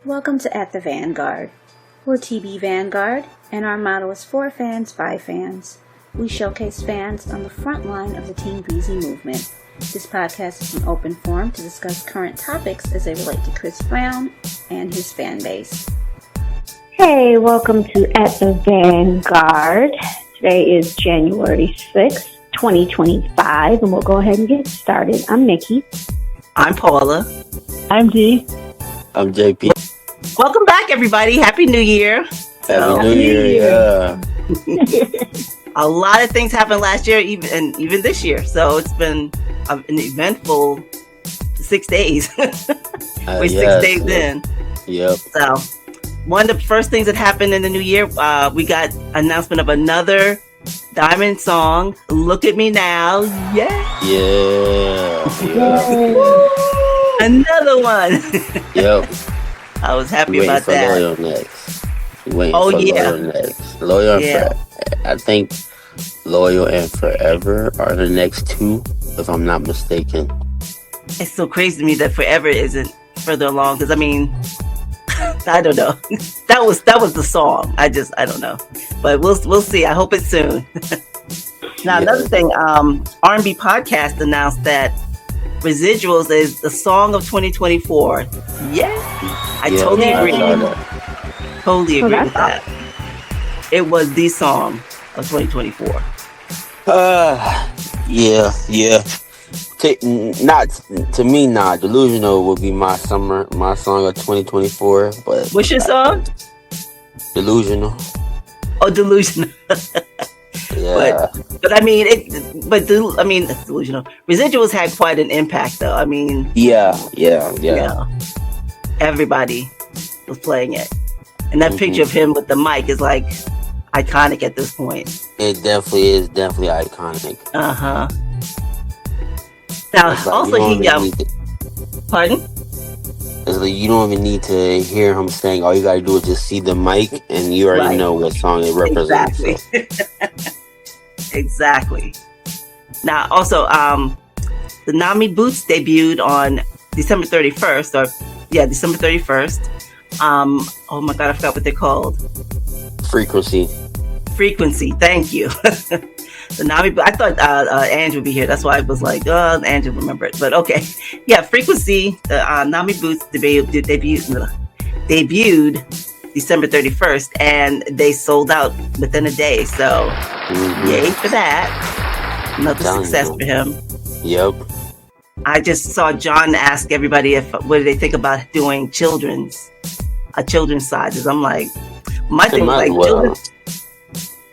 Welcome to At the Vanguard. We're TB Vanguard, and our motto is 4 fans, 5 fans. We showcase fans on the front line of the Team Breezy movement. This podcast is an open forum to discuss current topics as they relate to Chris Brown and his fan base. Hey, welcome to At the Vanguard. Today is January 6th, 2025, and we'll go ahead and get started. I'm Nikki. I'm Paula. I'm Dee. I'm JP. Welcome back, everybody. Happy New Year. Happy New Year, yeah. A lot of things happened last year, even this year. So it's been an eventful 6 days. We're 6 days in. Yep. So one of the first things that happened in the new year, we got announcement of another Diamond song, Look at Me Now. Yeah. Another one. Yep. I was happy about that. Loyal next. Loyal next. Loyal and Forever. I think Loyal and Forever are the next two, if I'm not mistaken. It's so crazy to me that Forever isn't further along, because I mean, I don't know. That was the song. I don't know, but we'll see. I hope it's soon. Now, another thing, R&B Podcast announced that Residuals is the song of 2024. Yeah, I totally agree. Totally agree with that. It was the song of 2024. To me, Delusional would be my song of 2024. But what's your song? Delusional. Oh, Delusional. Yeah. But I mean, it's Delusional. Residuals had quite an impact, though. I mean, yeah. Everybody was playing it, and that picture of him with the mic is like iconic at this point. It definitely is iconic. Now, also pardon? It's like you don't even need to hear him saying. All you gotta do is just see the mic, and you already know what song it represents. Exactly. Now, also, the Nami Boots debuted on December 31st. December 31st. Oh my God, I forgot what they're called. Frequency. Thank you. The Nami. I thought Ange would be here. That's why I was like, Ange will remember it. But okay, yeah, Frequency. The Nami Boots debuted December 31st, and they sold out within a day. So, yay for that! Another success for him. Yep. I just saw John ask everybody what do they think about doing children's sizes. I'm like, my thing was like,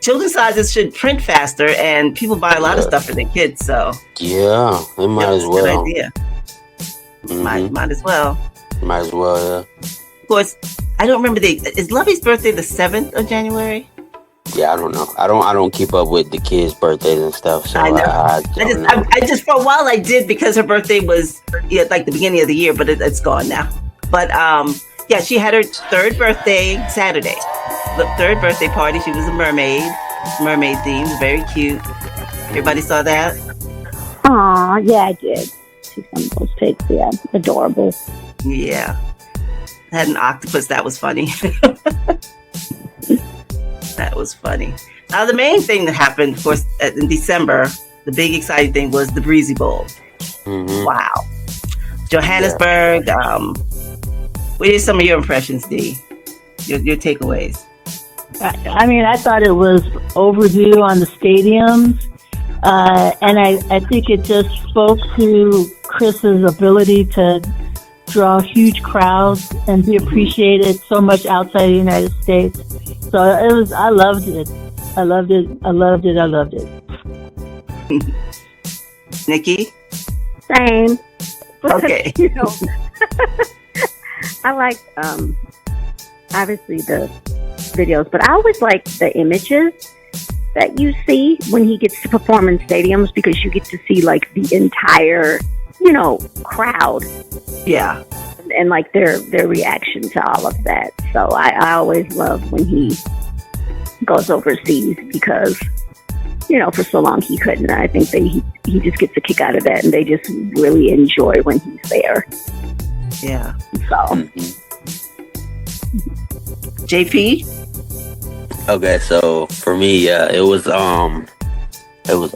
children's sizes should print faster, and people buy a lot of stuff for their kids. So yeah, they might as well. Good idea. Might as well. Might as well, yeah. Of course, I don't remember is Lovey's birthday the 7th of January? Yeah, I don't know. I don't keep up with the kids' birthdays and stuff. So I know. I just for a while I did, because her birthday was like the beginning of the year, but it's gone now. But she had her 3rd birthday Saturday. The 3rd birthday party. She was a mermaid theme, very cute. Everybody saw that? Aw, yeah, I did. She's one of those pigs, yeah, adorable. Yeah. Had an octopus. That was funny. That was funny. Now, the main thing that happened, of course, in December, the big exciting thing was the Breezy Bowl. Wow. Johannesburg. What are some of your impressions, Dee? Your takeaways? I mean, I thought it was overdue on the stadiums. And I think it just spoke to Chris's ability to draw huge crowds and be appreciated so much outside the United States. So I loved it. Nikki? Same. Okay. I like obviously the videos, but I always like the images that you see when he gets to perform in stadiums, because you get to see like the entire, crowd. Yeah. And like their reaction to all of that. So I always love when he goes overseas, because for so long he couldn't. I think he just gets a kick out of that, and they just really enjoy when he's there. Yeah. So JP? Okay, so for me, yeah, it was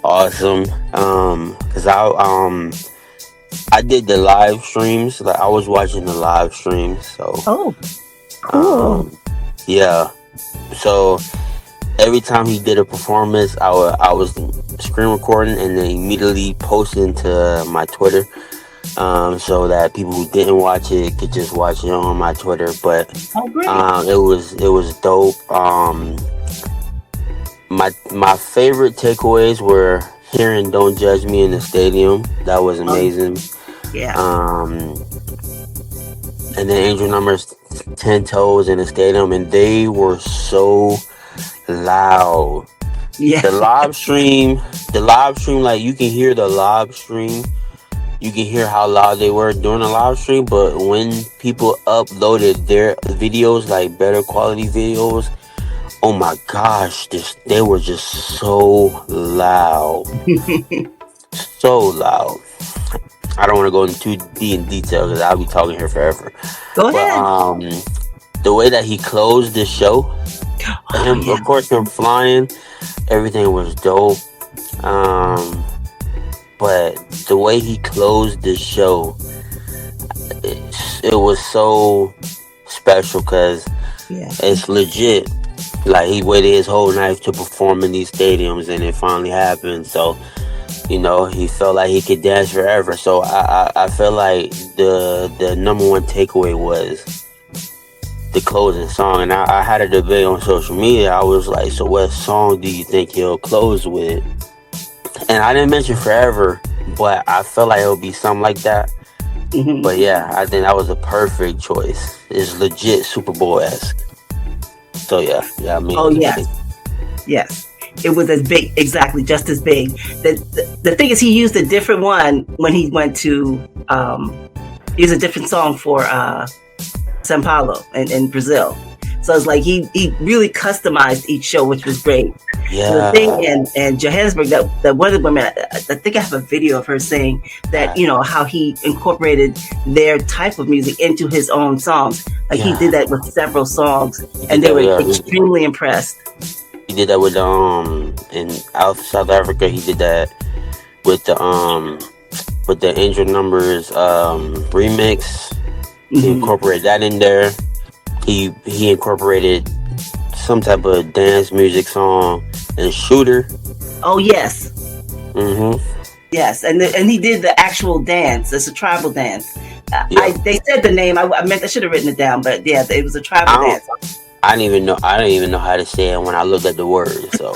awesome. Cause I did the live streams. Like I was watching the live streams. So Oh, cool. yeah. So every time he did a performance, I was screen recording and then immediately posting to my Twitter, so that people who didn't watch it could just watch it on my Twitter. But it was dope. My favorite takeaways were hearing "Don't Judge Me" in the stadium. That was amazing. Yeah. And then Angel Numbers 10 Toes in the stadium, and they were so loud. Yeah. The live stream, like you can hear the live stream. You can hear how loud they were during the live stream, but when people uploaded their videos, like better quality videos, oh my gosh, they were just so loud. So loud. I don't want to go into too deep in detail because I'll be talking here forever. Go ahead. The way that he closed the show, of course, him flying, everything was dope. But the way he closed the show, it was so special because it's legit. Like he waited his whole life to perform in these stadiums, and it finally happened. So, he felt like he could dance forever. So I feel like the number one takeaway was the closing song. And I had a debate on social media. I was like, so what song do you think he'll close with? And I didn't mention Forever, but I felt like it would be something like that. Mm-hmm. But yeah, I think that was a perfect choice. It's legit Super Bowl-esque. So yeah, I mean. Oh yes. Yes. It was as big, exactly, just as big. The thing is, he used a different one when he went to, used a different song for São Paulo in Brazil. So it's like he really customized each show, which was great. Yeah. So the thing in Johannesburg, that one of the women, I think I have a video of her saying that, how he incorporated their type of music into his own songs. Like he did that with several songs, and they were extremely impressed. He did that with in South Africa. He did that with the Angel Numbers remix. Mm-hmm. He incorporated that in there. He incorporated some type of dance music song and Shooter. Oh yes. Mm-hmm. Yes, and he did the actual dance. It's a tribal dance. They said the name. I should have written it down, but yeah, it was a tribal dance. I didn't even know how to say it when I looked at the words. So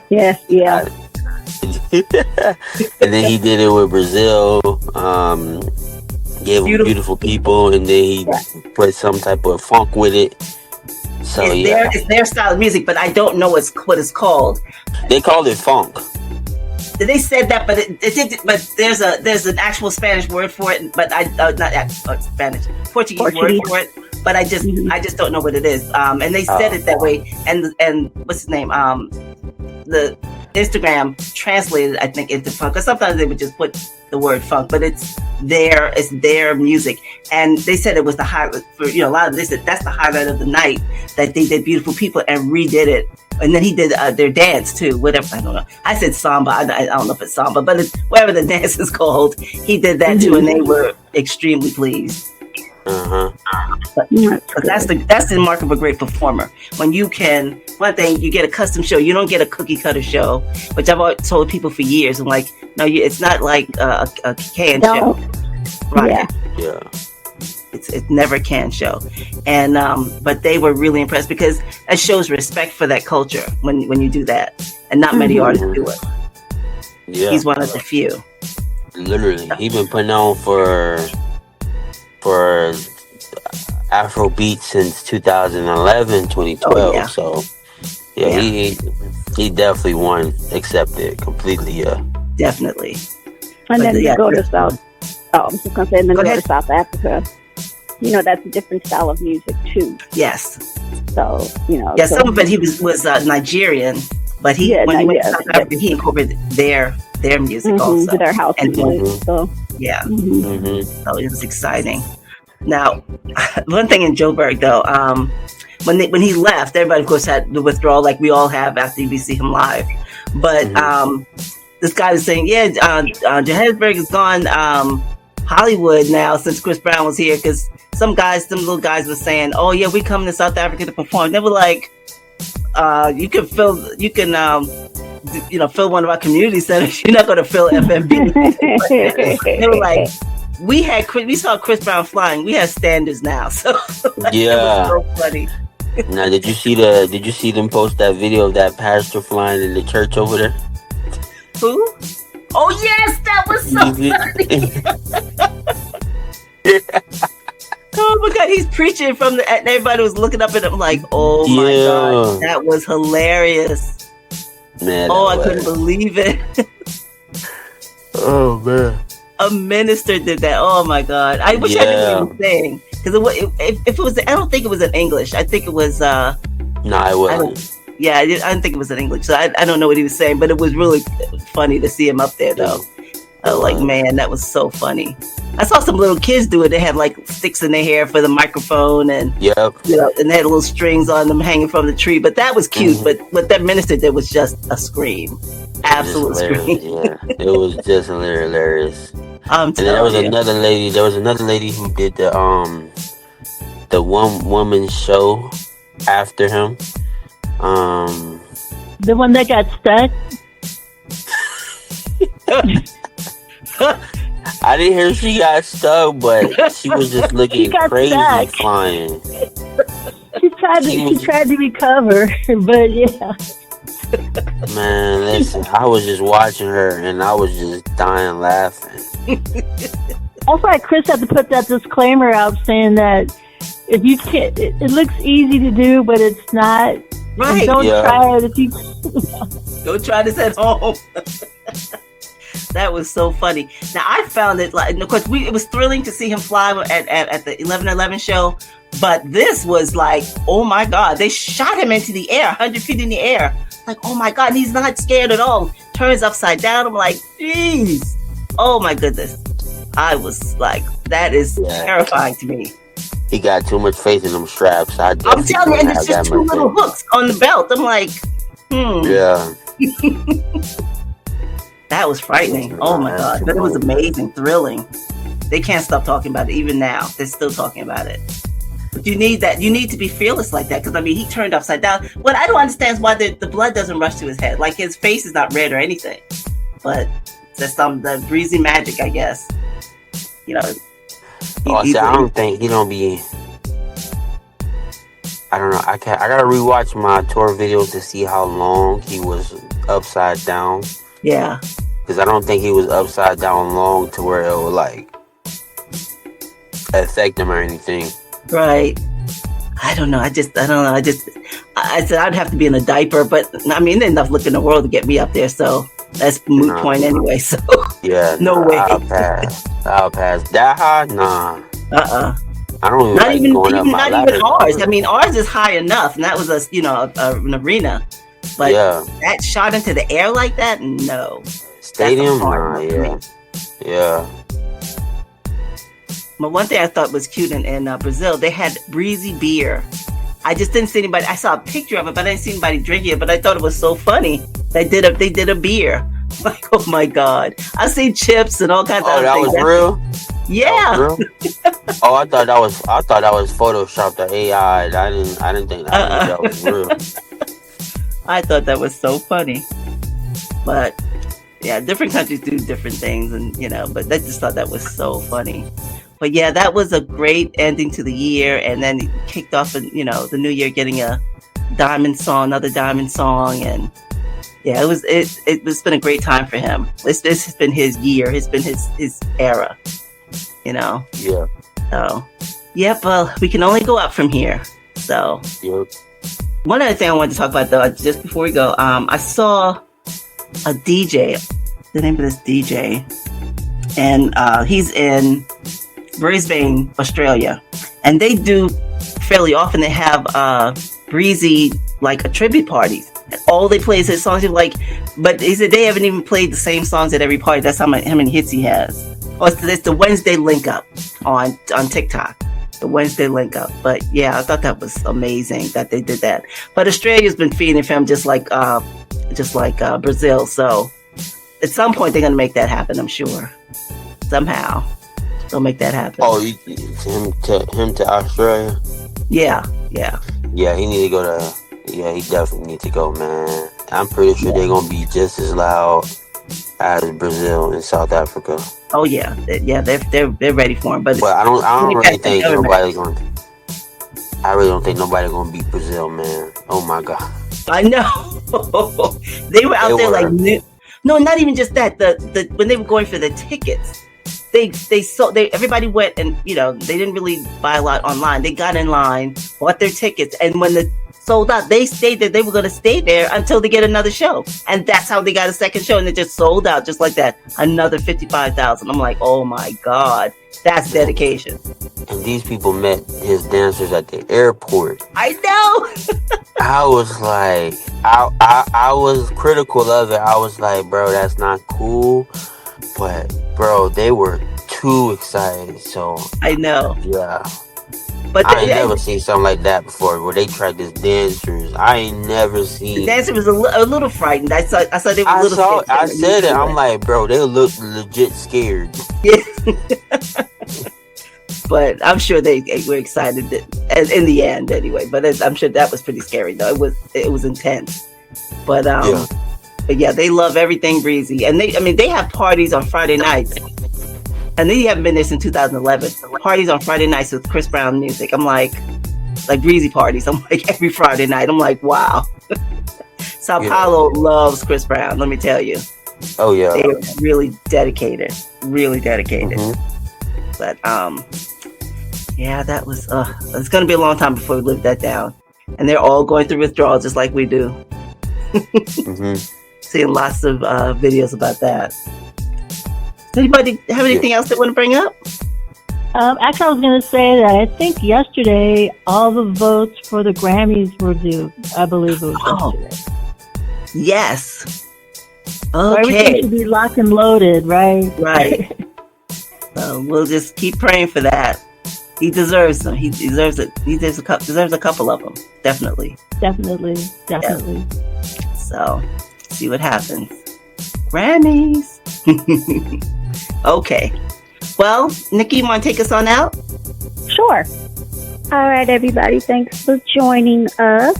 yeah. And then he did it with Brazil. Gave him Beautiful People, and then he put some type of funk with it. So it's their style of music, but I don't know what it's called. They called it funk. They said that, but it did. But there's an actual Spanish word for it, but Portuguese word for it. But I just don't know what it is. And they said it that way. And what's his name? The Instagram translated, I think, into funk. Because sometimes they would just put the word funk, but it's their music. And they said it was the highlight for a lot of. They said that's the highlight of the night, that they did Beautiful People and redid it. And then he did their dance too. Whatever, I don't know. I said samba. I don't know if it's samba, but it's whatever the dance is called. He did that too, and they were extremely pleased. But that's the mark of a great performer. When you can, one thing, you get a custom show. You don't get a cookie cutter show, which I've always told people for years. I'm like, no, it's not like a can show, right? Yeah. It's never a can show, and but they were really impressed because that shows respect for that culture when you do that, and not many artists do it. Yeah, he's one of the few. Literally, he's been putting on for Afrobeat since 2011, 2012. Oh, yeah. So he definitely won, accepted completely. Yeah, definitely. And then you go to South. Oh, I'm just gonna say, and then go to South Africa. That's a different style of music too. Yes. So Yeah, some of it he was Nigerian, but when he went to South Africa, he incorporated their music also, their house music. So yeah. Mm-hmm. So it was exciting. Now, one thing in Joburg though, when he left, everybody of course had the withdrawal like we all have after we see him live. But this guy was saying, Johannesburg is gone Hollywood now since Chris Brown was here, because some little guys were saying, oh yeah, we coming to South Africa to perform. They were like, you can fill one of our community centers. You're not going to fill FMB. They were like, we saw Chris Brown flying. We have standards now. So yeah, it was so funny. Now, did you see them post that video of that pastor flying in the church over there? Who? Oh yes, that was so funny. Oh my God, he's preaching and everybody was looking up at him like, oh my God, that was hilarious. Man, I couldn't believe it. Oh man. A minister did that. Oh my God. I wish I knew what he was saying. Because if it was, I don't think it was in English. I think it was, no, it wasn't. I didn't think it was in English. So I don't know what he was saying, but it was really funny to see him up there though. Like, man, that was so funny. I saw some little kids do it. They had like sticks in their hair for the microphone, and and they had little strings on them hanging from the tree. But that was cute. But what that minister did was just a scream, absolute scream. Yeah, it was just hilarious. And then there was another lady. There was another lady who did the one woman show after him. The one that got stuck. I didn't hear she got stuck, but she was just looking crazy stuck. Flying. She tried to recover, but yeah. Man, listen, I was just watching her and I was just dying laughing. That's why Chris had to put that disclaimer out saying that if you can't, it looks easy to do, but it's not. Right. Don't try it if you. Don't try this at home. That was so funny. Now I found it like, of course, it was thrilling to see him fly at the 11/11 show, but this was like, oh my God, they shot him into the air, 100 feet in the air. Like, oh my God, and he's not scared at all. Turns upside down. I'm like, geez, oh my goodness. I was like, that is terrifying to me. He got too much faith in them straps. I'm telling you, and it's just two little hooks on the belt. I'm like, Yeah. That was frightening. Oh my God. That was amazing, thrilling. They can't stop talking about it. Even now, they're still talking about it. But you need that. You need to be fearless like that. Because, I mean, he turned upside down. What I don't understand is why the blood doesn't rush to his head. Like, his face is not red or anything. But there's the breezy magic, I guess. You know. I don't think he don't be... I don't know. I gotta rewatch my tour videos to see how long he was upside down. Yeah. Because I don't think he was upside down long to where it would, like, affect him or anything. Right. I don't know. I said I'd have to be in a diaper, but I mean, there's enough look in the world to get me up there, so that's moot point anyway. So yeah, no way. I'll pass. That high? Nah. I don't even not even not even ours. I mean, ours is high enough, and that was an arena. But that shot into the air like that, no. Stadium, yeah. But one thing I thought was cute in Brazil, they had breezy beer. I just didn't see anybody. I saw a picture of it, but I didn't see anybody drinking it. But I thought it was so funny. They did a beer. Like, oh my God! I see chips and all kinds of other things. Oh, that was real. Yeah. That was real? Oh, I thought that was photoshopped or AI. I didn't think that was real. I thought that was so funny. But yeah, different countries do different things, and but I just thought that was so funny. But yeah, that was a great ending to the year, and then it kicked off, the new year getting a another diamond song, and yeah, it's been a great time for him. This has been his year. It's been his era. Yeah. So, yep. Well, we can only go up from here. So. Yep. One other thing I wanted to talk about, though, just before we go, I saw a DJ, the name of this DJ, and he's in Brisbane, Australia, and they do fairly often. They have Breezy like a tribute parties. And all they play is his songs. But he said they haven't even played the same songs at every party. That's how many hits he has. Oh, it's the Wednesday link up on TikTok. the Wednesday link up. But yeah, I thought that was amazing that they did that. But Australia's been feeding for him just like Brazil. So at some point they're gonna make that happen. I'm sure. Somehow they'll make that happen. Oh, him to Australia. Yeah. Yeah, he need to go to. Yeah, he definitely need to go, man. I'm pretty sure they're gonna be just as loud as Brazil and South Africa. Oh yeah, they're ready for him. But I don't really think nobody's going. I really don't think nobody's gonna beat Brazil, man. Oh my god. I know. They were out there like no, not even just that. The when they were going for the tickets, everybody went, and they didn't really buy a lot online. They got in line, bought their tickets, and when the sold out, they stayed there. They were going to stay there until they get another show, and that's how they got a second show, and it just sold out just like that. Another 55,000. I'm like, oh my god, that's dedication. And these people met his dancers at the airport. I know. I was like, I was critical of it. I was like, bro, that's not cool. But bro, they were too excited. So I know. Yeah. But I ain't never seen something like that before, where they tried this dancers. I ain't never seen. The dancer was a little frightened. I saw they were a little scared. I said it. I'm like, bro, they look legit scared. Yeah. But I'm sure they were excited in the end anyway. But I'm sure that was pretty scary though. It was intense. But But yeah, they love everything Breezy, and they have parties on Friday nights. And they haven't been there since 2011. Parties on Friday nights with Chris Brown music. I'm like Breezy parties. I'm like every Friday night. I'm like, wow. Sao Paulo loves Chris Brown. Let me tell you. Oh yeah. They're really dedicated. Really dedicated. Mm-hmm. But yeah, that was. It's gonna be a long time before we live that down. And they're all going through withdrawals just like we do. Mm-hmm. Seeing lots of videos about that. Does anybody have anything else they want to bring up? Actually, I was going to say that I think yesterday all the votes for the Grammys were due. I believe it was yesterday. Yes. Okay. So everything should be locked and loaded, right? Right. We'll just keep praying for that. He deserves them. He deserves it. He deserves a couple of them. Definitely. Definitely. Yeah. So, see what happens. Grammys. Okay. Well, Nikki, you want to take us on out? Sure. All right, everybody. Thanks for joining us.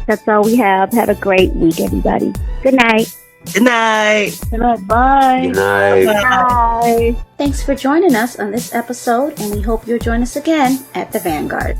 That's all we have. Have a great week, everybody. Good night. Good night. Good night. Bye. Good night. Bye. Thanks for joining us on this episode, and we hope you'll join us again at the Vanguard.